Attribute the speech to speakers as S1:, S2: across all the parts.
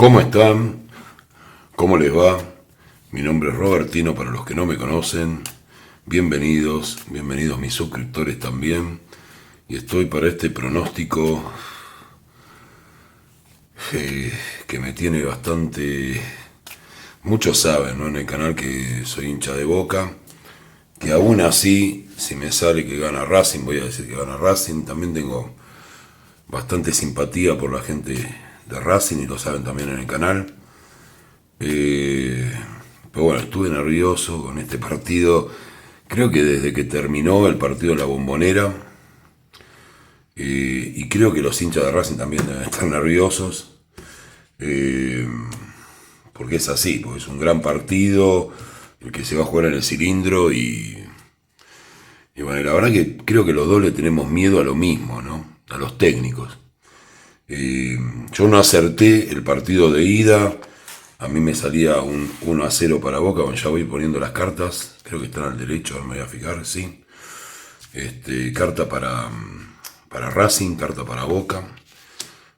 S1: ¿Cómo están? ¿Cómo les va? Mi nombre es Robertino, para los que no me conocen. Bienvenidos mis suscriptores también. Y estoy para este pronóstico que me tiene bastante... Muchos saben, ¿no?, en el canal, que soy hincha de Boca. Que aún así, si me sale que gana Racing, voy a decir que gana Racing. También tengo bastante simpatía por la gente de Racing y lo saben también en el canal. Pero bueno, estuve nervioso con este partido. Creo que desde que terminó el partido de la Bombonera, y creo que los hinchas de Racing también deben estar nerviosos, porque es así, porque es un gran partido el que se va a jugar en el cilindro y bueno, la verdad que creo que los dos le tenemos miedo a lo mismo, ¿no? A los técnicos. Yo no acerté el partido de ida. A mí me salía un 1-0 para Boca. Bueno, ya voy poniendo las cartas. Creo que están al derecho, ahora me voy a fijar, sí. Carta para Racing, carta para Boca.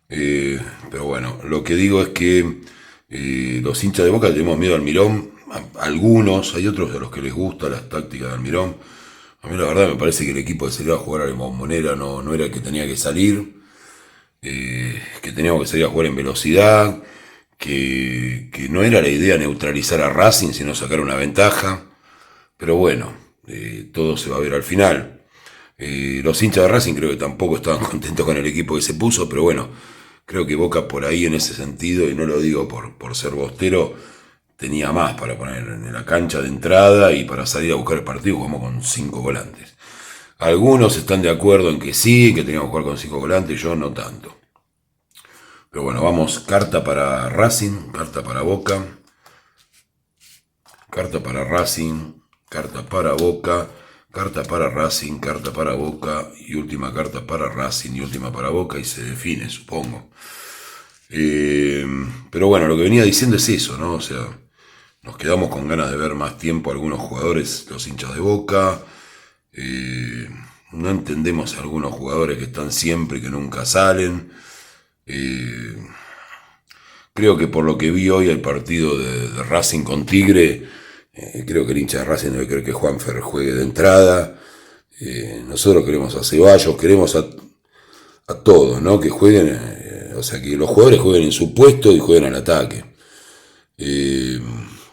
S1: Pero bueno, lo que digo es que los hinchas de Boca tenemos miedo al Almirón. Algunos, hay otros a los que les gusta las tácticas de Almirón. A mí la verdad me parece que el equipo que se iba a jugar a la Bombonera no era el que tenía que salir. Que teníamos que salir a jugar en velocidad, que no era la idea neutralizar a Racing, sino sacar una ventaja. Pero bueno, todo se va a ver al final. Los hinchas de Racing creo que tampoco estaban contentos con el equipo que se puso, pero bueno, creo que Boca por ahí en ese sentido, y no lo digo por ser bostero, tenía más para poner en la cancha de entrada y para salir a buscar el partido, como con 5 volantes. Algunos están de acuerdo en que sí, que teníamos que jugar con 5 volantes, yo no tanto. Pero bueno, vamos, carta para Racing, carta para Boca, carta para Racing, carta para Boca, carta para Racing, carta para Boca y última carta para Racing y última para Boca, y se define, supongo. Pero bueno, lo que venía diciendo es eso, ¿no? O sea, nos quedamos con ganas de ver más tiempo a algunos jugadores, los hinchas de Boca. No entendemos a algunos jugadores que están siempre y que nunca salen. Creo que por lo que vi hoy el partido de Racing con Tigre, creo que el hincha de Racing debe creer que Juanfer juegue de entrada. Nosotros queremos a Ceballos, queremos a todos, ¿no? Que jueguen, o sea, que los jugadores jueguen en su puesto y jueguen al ataque.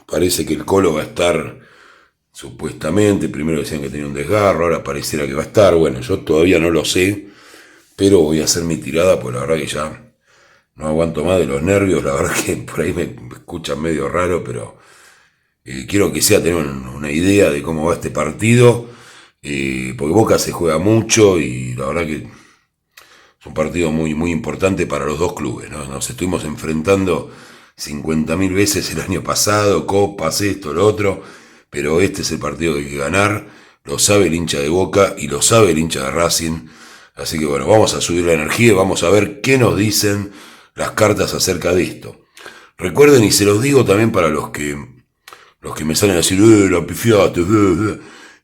S1: Parece que el Colo va a estar, supuestamente, primero decían que tenía un desgarro, ahora pareciera que va a estar. Bueno, yo todavía no lo sé, pero voy a hacer mi tirada, pues la verdad que ya no aguanto más de los nervios. La verdad que por ahí me escuchan medio raro, pero quiero que sea tener una idea de cómo va este partido, porque Boca se juega mucho y la verdad que es un partido muy, muy importante para los dos clubes, ¿no? Nos estuvimos enfrentando 50.000 veces el año pasado, copas, esto, lo otro, pero este es el partido que hay que ganar. Lo sabe el hincha de Boca y lo sabe el hincha de Racing. Así que bueno, vamos a subir la energía y vamos a ver qué nos dicen las cartas acerca de esto. Recuerden, y se los digo también para los que me salen a decir, la pifiaste.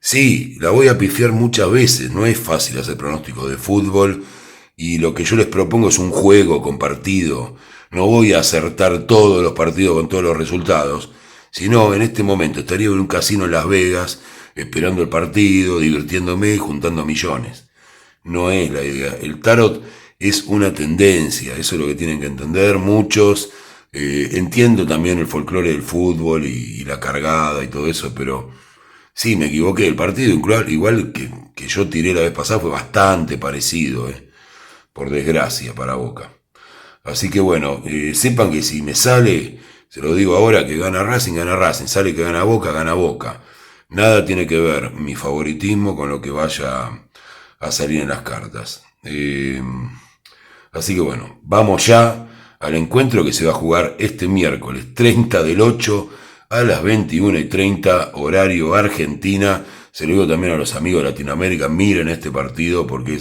S1: Sí, la voy a pifiar muchas veces. No es fácil hacer pronósticos de fútbol. Y lo que yo les propongo es un juego compartido. No voy a acertar todos los partidos con todos los resultados, sino en este momento estaría en un casino en Las Vegas, esperando el partido, divirtiéndome y juntando millones. No es la idea. El tarot es una tendencia, eso es lo que tienen que entender muchos. Entiendo también el folclore del fútbol y la cargada y todo eso, pero sí, me equivoqué. El partido igual que yo tiré la vez pasada fue bastante parecido, por desgracia para Boca. Así que bueno, sepan que si me sale, se lo digo ahora, que gana Racing, sale que gana Boca. Nada tiene que ver mi favoritismo con lo que vaya a salir en las cartas. Así que bueno, vamos ya al encuentro que se va a jugar este miércoles 30 del 8 a las 21:30, horario Argentina. Se lo digo también a los amigos de Latinoamérica, miren este partido porque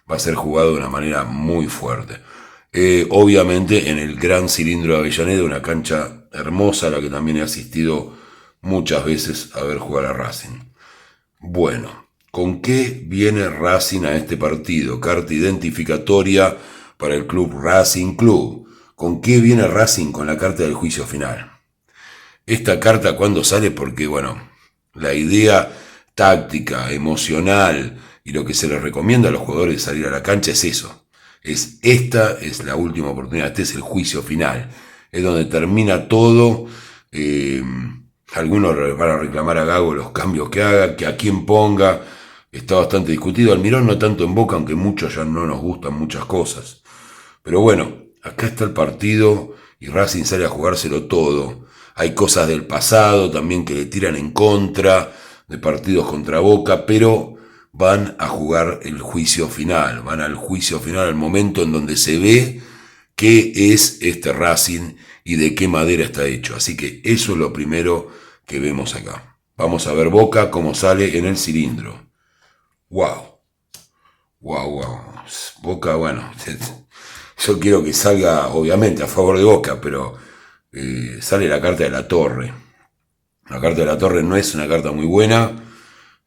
S1: va a ser jugado de una manera muy fuerte. Obviamente en el Gran Cilindro de Avellaneda, una cancha hermosa a la que también he asistido muchas veces a ver jugar a Racing. Bueno, ¿con qué viene Racing a este partido? Carta identificatoria para el club Racing Club. ¿Con qué viene Racing con la carta del juicio final? Esta carta, ¿cuándo sale? Porque, bueno, la idea táctica, emocional y lo que se les recomienda a los jugadores de salir a la cancha es eso. Esta es la última oportunidad, este es el juicio final. Es donde termina todo. Algunos van a reclamar a Gago los cambios que haga, que a quién ponga. Está bastante discutido. Almirón no tanto en Boca, aunque muchos ya no nos gustan muchas cosas. Pero bueno, acá está el partido y Racing sale a jugárselo todo. Hay cosas del pasado también que le tiran en contra, de partidos contra Boca, pero van a jugar el juicio final, van al juicio final, al momento en donde se ve qué es este Racing y de qué madera está hecho. Así que eso es lo primero que vemos acá. Vamos a ver Boca cómo sale en el cilindro. ¡Wow! ¡Wow, wow! Boca, bueno, yo quiero que salga, obviamente, a favor de Boca, pero sale la carta de la Torre. La carta de la Torre no es una carta muy buena.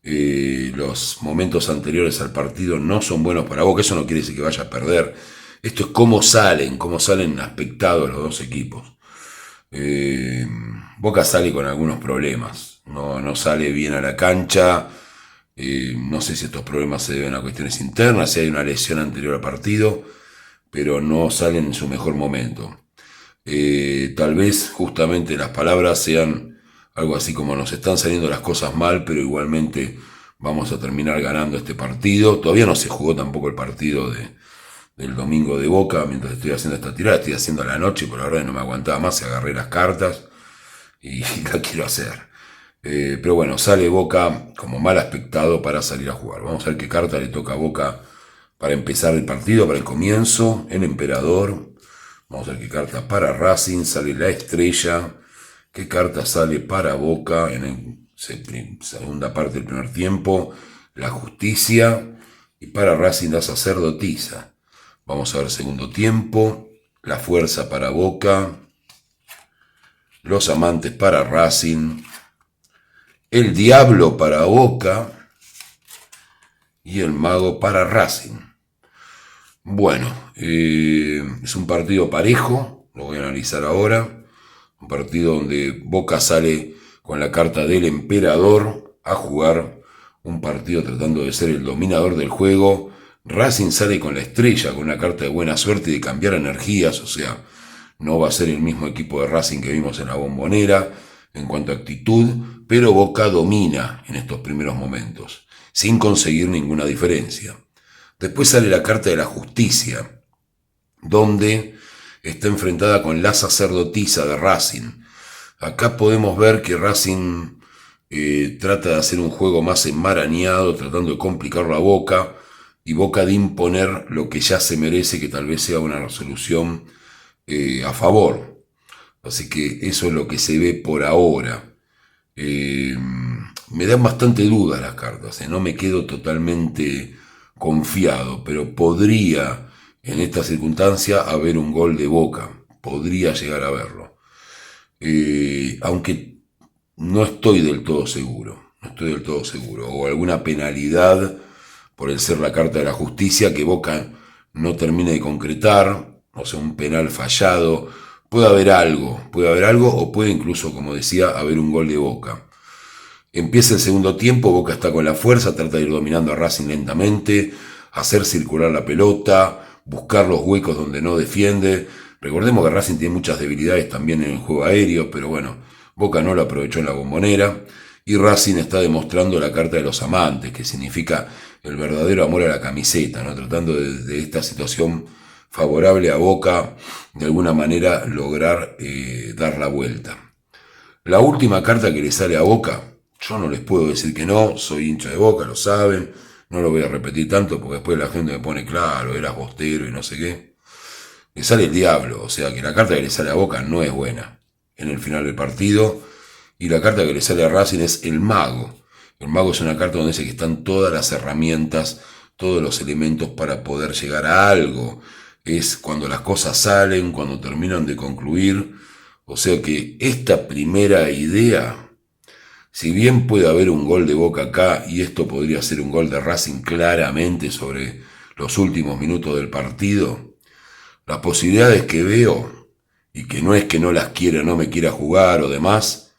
S1: Los momentos anteriores al partido no son buenos para Boca. Eso no quiere decir que vaya a perder. Esto es cómo salen aspectados los dos equipos. Boca sale con algunos problemas. No sale bien a la cancha. No sé si estos problemas se deben a cuestiones internas, si hay una lesión anterior al partido, pero no salen en su mejor momento. Tal vez justamente las palabras sean algo así como nos están saliendo las cosas mal, pero igualmente vamos a terminar ganando este partido. Todavía no se jugó tampoco el partido del domingo de Boca, mientras estoy haciendo esta tirada, estoy haciendo a la noche, por la verdad no me aguantaba más, agarré las cartas y la quiero hacer. Pero bueno, sale Boca como mal aspectado para salir a jugar. Vamos a ver qué carta le toca a Boca para empezar el partido, para el comienzo. El Emperador. Vamos a ver qué carta para Racing. Sale la Estrella. ¿Qué carta sale para Boca en la segunda parte del primer tiempo? La Justicia. Y para Racing la Sacerdotisa. Vamos a ver segundo tiempo. La Fuerza para Boca. Los Amantes para Racing. El Diablo para Boca y el Mago para Racing. Bueno, es un partido parejo, lo voy a analizar ahora. Un partido donde Boca sale con la carta del Emperador a jugar un partido tratando de ser el dominador del juego. Racing sale con la Estrella, con una carta de buena suerte y de cambiar energías, o sea, no va a ser el mismo equipo de Racing que vimos en la Bombonera en cuanto a actitud, pero Boca domina en estos primeros momentos, sin conseguir ninguna diferencia. Después sale la carta de la Justicia, donde está enfrentada con la Sacerdotisa de Racing. Acá podemos ver que Racing trata de hacer un juego más enmarañado, tratando de complicar la Boca, y Boca de imponer lo que ya se merece, que tal vez sea una resolución a favor. Así que eso es lo que se ve por ahora. Me dan bastante dudas las cartas, no me quedo totalmente confiado, pero podría en esta circunstancia haber un gol de Boca, podría llegar a verlo. Aunque no estoy del todo seguro, o alguna penalidad por el ser la carta de la Justicia que Boca no termine de concretar, o sea, un penal fallado. Puede haber algo, o puede incluso, como decía, haber un gol de Boca. Empieza el segundo tiempo, Boca está con la fuerza, trata de ir dominando a Racing lentamente, hacer circular la pelota, buscar los huecos donde no defiende. Recordemos que Racing tiene muchas debilidades también en el juego aéreo, pero bueno, Boca no lo aprovechó en la Bombonera. Y Racing está demostrando la carta de los amantes, que significa el verdadero amor a la camiseta, ¿no? Tratando de esta situación favorable a Boca, de alguna manera lograr dar la vuelta. La última carta que le sale a Boca, yo no les puedo decir que no, soy hincha de Boca, lo saben, no lo voy a repetir tanto porque después la gente me pone claro, eras bostero y no sé qué. Le sale el Diablo, o sea que la carta que le sale a Boca no es buena en el final del partido, y la carta que le sale a Racing es el Mago. El Mago es una carta donde dice que están todas las herramientas, todos los elementos para poder llegar a algo. Es cuando las cosas salen, cuando terminan de concluir. O sea que esta primera idea, si bien puede haber un gol de Boca acá, y esto podría ser un gol de Racing claramente sobre los últimos minutos del partido, las posibilidades que veo y que no es que no las quiera, no me quiera jugar o demás,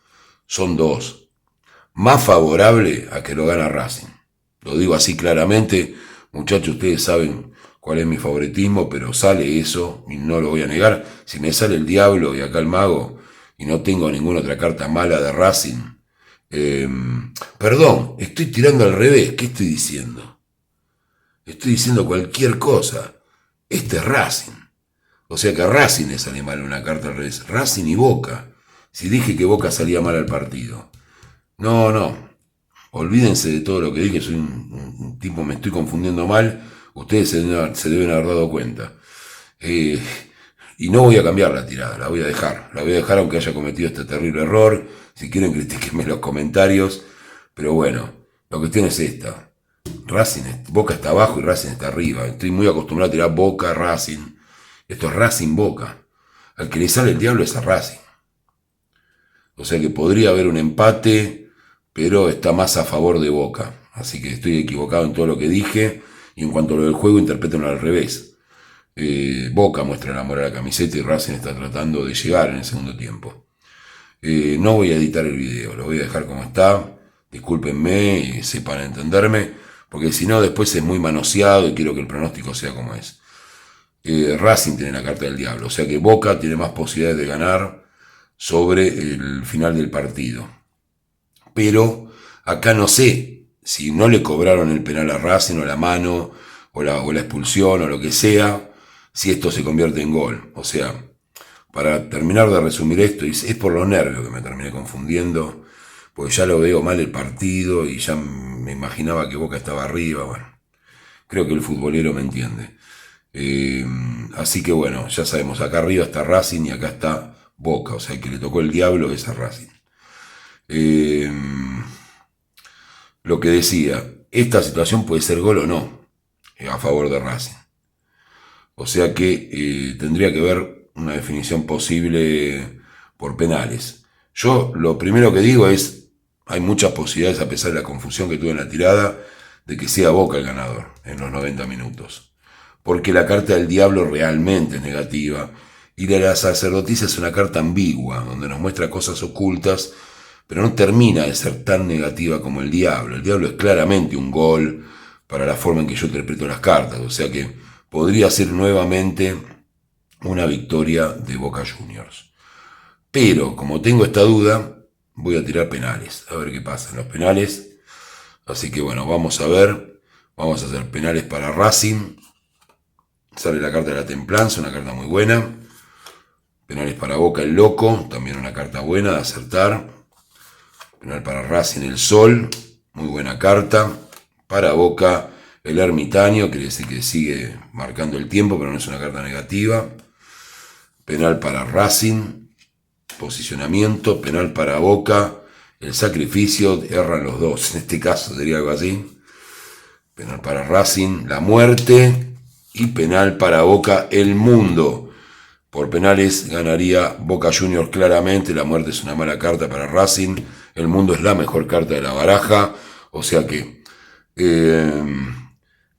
S1: son dos. Más favorable a que lo gana Racing. Lo digo así claramente, muchachos, ustedes saben cuál es mi favoritismo, pero sale eso y no lo voy a negar. Si me sale el diablo y acá el mago y no tengo ninguna otra carta mala de Racing, perdón, estoy tirando al revés, ¿qué estoy diciendo? Estoy diciendo cualquier cosa. Este es Racing. O sea que a Racing le sale mal una carta al revés. Racing y Boca. Si dije que Boca salía mal al partido. No. Olvídense de todo lo que dije. Soy un tipo, me estoy confundiendo mal. Ustedes se deben haber dado cuenta. Y no voy a cambiar la tirada. La voy a dejar. La voy a dejar aunque haya cometido este terrible error. Si quieren, critiquenme en los comentarios. Pero bueno, la cuestión es esta. Boca está abajo y Racing está arriba. Estoy muy acostumbrado a tirar Boca, Racing. Esto es Racing Boca. Al que le sale el diablo es a Racing. O sea que podría haber un empate, pero está más a favor de Boca. Así que estoy equivocado en todo lo que dije. Y en cuanto a lo del juego, interpretenlo al revés. Boca muestra el amor a la camiseta y Racing está tratando de llegar en el segundo tiempo. No voy a editar el video, lo voy a dejar como está. Discúlpenme y sepan entenderme, porque si no después es muy manoseado y quiero que el pronóstico sea como es. Racing tiene la carta del diablo, o sea que Boca tiene más posibilidades de ganar sobre el final del partido. Pero acá no sé si no le cobraron el penal a Racing o la mano o la expulsión o lo que sea, si esto se convierte en gol. O sea, para terminar de resumir esto, es por los nervios que me terminé confundiendo, porque ya lo veo mal el partido y ya me imaginaba que Boca estaba arriba. Bueno, creo que el futbolero me entiende. Así que bueno, ya sabemos, acá arriba está Racing y acá está Boca, o sea, el que le tocó el diablo es a Racing. Lo que decía, esta situación puede ser gol o no, a favor de Racing. O sea que tendría que ver una definición posible por penales. Yo lo primero que digo es, hay muchas posibilidades, a pesar de la confusión que tuve en la tirada, de que sea Boca el ganador en los 90 minutos. Porque la carta del diablo realmente es negativa y la de la sacerdotisa es una carta ambigua, donde nos muestra cosas ocultas, pero no termina de ser tan negativa como el diablo. El diablo es claramente un gol para la forma en que yo interpreto las cartas, o sea que podría ser nuevamente una victoria de Boca Juniors. Pero como tengo esta duda, voy a tirar penales, a ver qué pasa en los penales. Así que bueno, vamos a ver, vamos a hacer penales para Racing. Sale la carta de la templanza, una carta muy buena. Penales para Boca, el loco, también una carta buena de acertar. Penal para Racing, el sol, muy buena carta. Para Boca, el ermitaño, quiere decir que sigue marcando el tiempo, pero no es una carta negativa. Penal para Racing, posicionamiento. Penal para Boca, el sacrificio, erran los dos, en este caso sería algo así. Penal para Racing, la muerte. Y penal para Boca, el mundo. Por penales ganaría Boca Juniors claramente. La muerte es una mala carta para Racing. El mundo es la mejor carta de la baraja. O sea que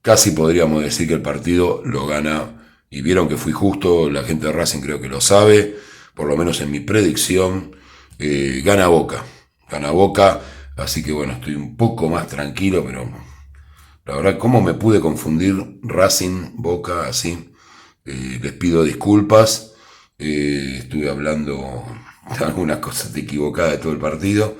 S1: casi podríamos decir que el partido lo gana. Y vieron que fui justo. La gente de Racing creo que lo sabe. Por lo menos en mi predicción. Gana Boca. Gana Boca. Así que bueno, estoy un poco más tranquilo, pero... La verdad, ¿cómo me pude confundir Racing, Boca, así? Les pido disculpas. Estuve hablando de algunas cosas equivocadas de todo el partido.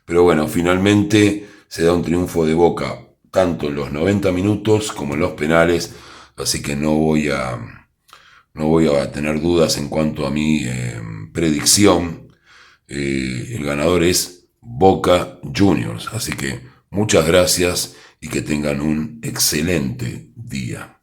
S1: Pero bueno, finalmente se da un triunfo de Boca, tanto en los 90 minutos como en los penales. Así que no voy a tener dudas en cuanto a mi predicción. El ganador es Boca Juniors. Así que muchas gracias y que tengan un excelente día.